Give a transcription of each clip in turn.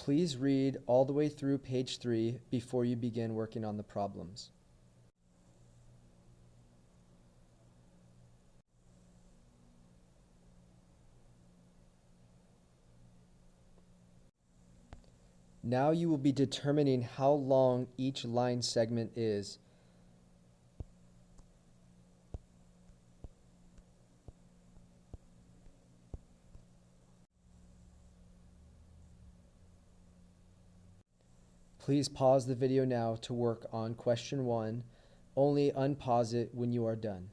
Please read all the way through page 3 before you begin working on the problems. Now you will be determining how long each line segment is. Please pause the video now to work on question 1. Only unpause it when you are done.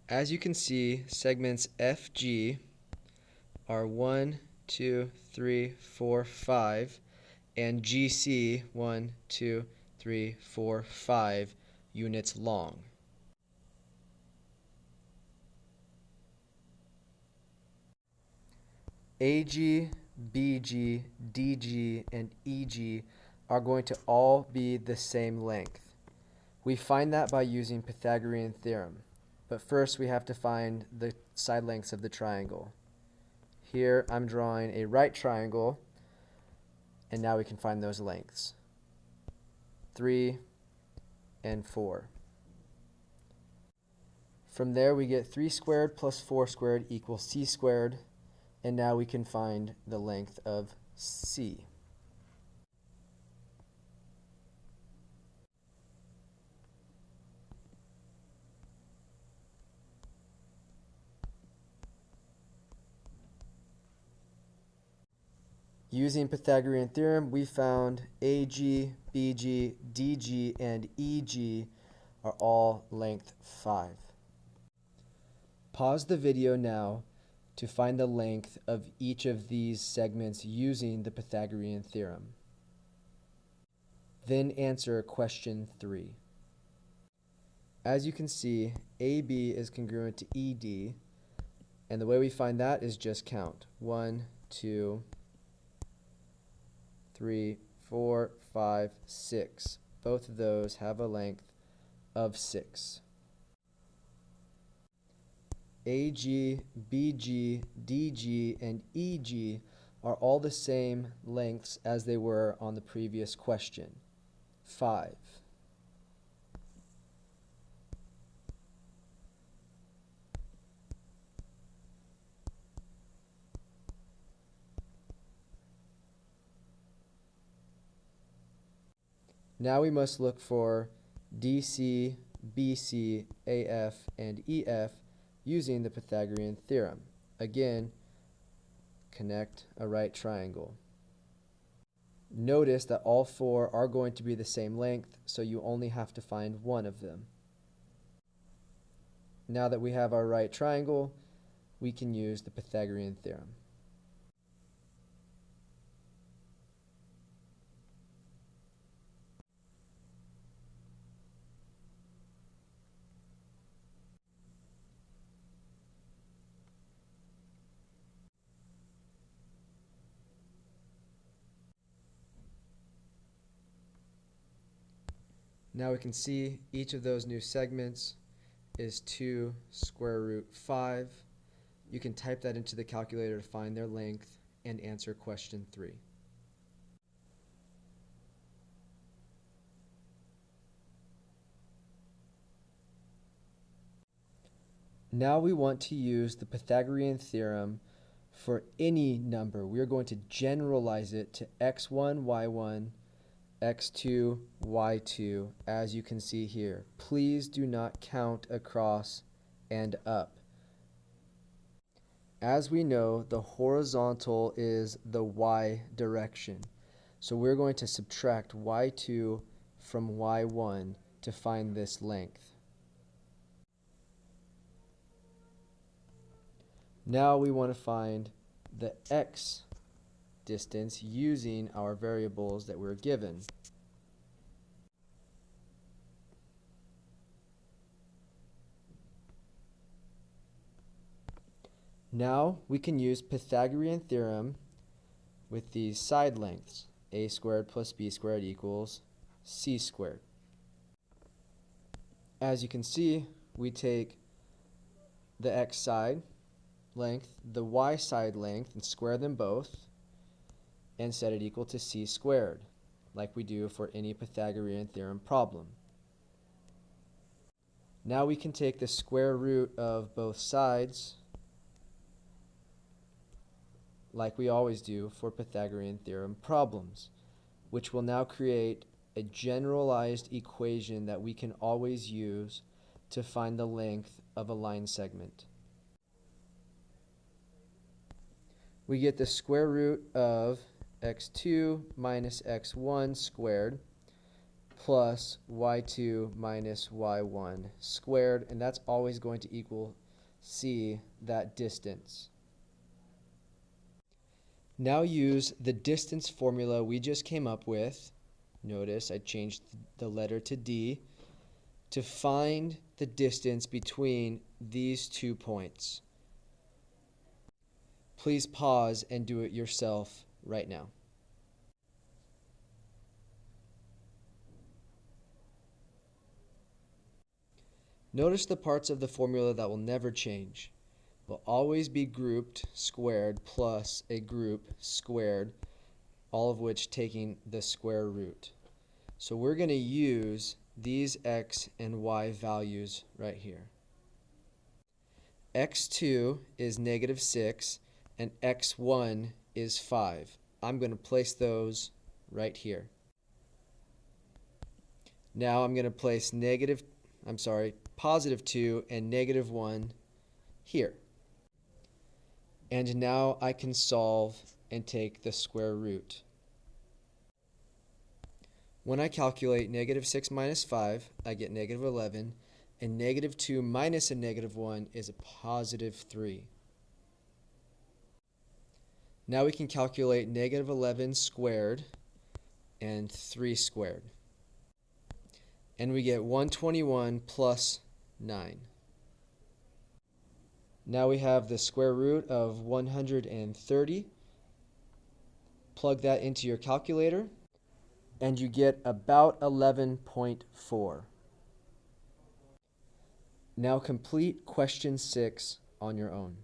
As you can see, segments FG are 1, 2, 3, 4, 5, and GC 1, 2, 3, 4, 5 units long. AG, BG, DG, and EG are going to all be the same length. We find that by using Pythagorean theorem. But first we have to find the side lengths of the triangle. Here I'm drawing a right triangle, and now we can find those lengths. 3 and 4. From there we get 3 squared plus 4 squared equals c squared, and now we can find the length of C. Using Pythagorean theorem, we found AG, BG, DG, and EG are all length 5. Pause the video now to find the length of each of these segments using the Pythagorean theorem. Then answer question 3. As you can see, AB is congruent to ED, and the way we find that is just count. 1, 2, 3, 4, 5, 6. Both of those have a length of 6. AG, BG, DG, and EG are all the same lengths as they were on the previous question, 5. Now we must look for DC, BC, AF, and EF using the Pythagorean theorem. Again, connect a right triangle. Notice that all 4 are going to be the same length, so you only have to find one of them. Now that we have our right triangle, we can use the Pythagorean theorem. Now we can see each of those new segments is 2 square root 5. You can type that into the calculator to find their length and answer question 3. Now we want to use the Pythagorean theorem for any number. We are going to generalize it to x1, y1, x2, y2, as you can see here. Please do not count across and up. As we know, the horizontal is the y direction. So we're going to subtract y2 from y1 to find this length. Now we want to find the x distance using our variables that we're given. Now we can use Pythagorean theorem with these side lengths. A squared plus b squared equals c squared. As you can see, we take the x side length, the y side length, and square them both. and set it equal to c squared, like we do for any Pythagorean theorem problem. Now we can take the square root of both sides, like we always do for Pythagorean theorem problems, which will now create a generalized equation that we can always use to find the length of a line segment. We get the square root of x2 minus x1 squared plus y2 minus y1 squared, and that's always going to equal c, that distance. Now use the distance formula we just came up with. Notice I changed the letter to d to find the distance between these 2 points. Please pause and do it yourself right now. Notice the parts of the formula that will never change. Will always be grouped squared plus a group squared, all of which taking the square root. So we're going to use these x and y values right here. x2 is -6 and x1 is 5. I'm going to place those right here. Now I'm going to place positive 2 and -1 here. And now I can solve and take the square root. When I calculate -6 minus 5, I get -11, and -2 minus a -1 is a +3. Now we can calculate -11 squared and 3 squared. And we get 121 plus 9. Now we have the square root of 130. Plug that into your calculator, and you get about 11.4. Now complete question 6 on your own.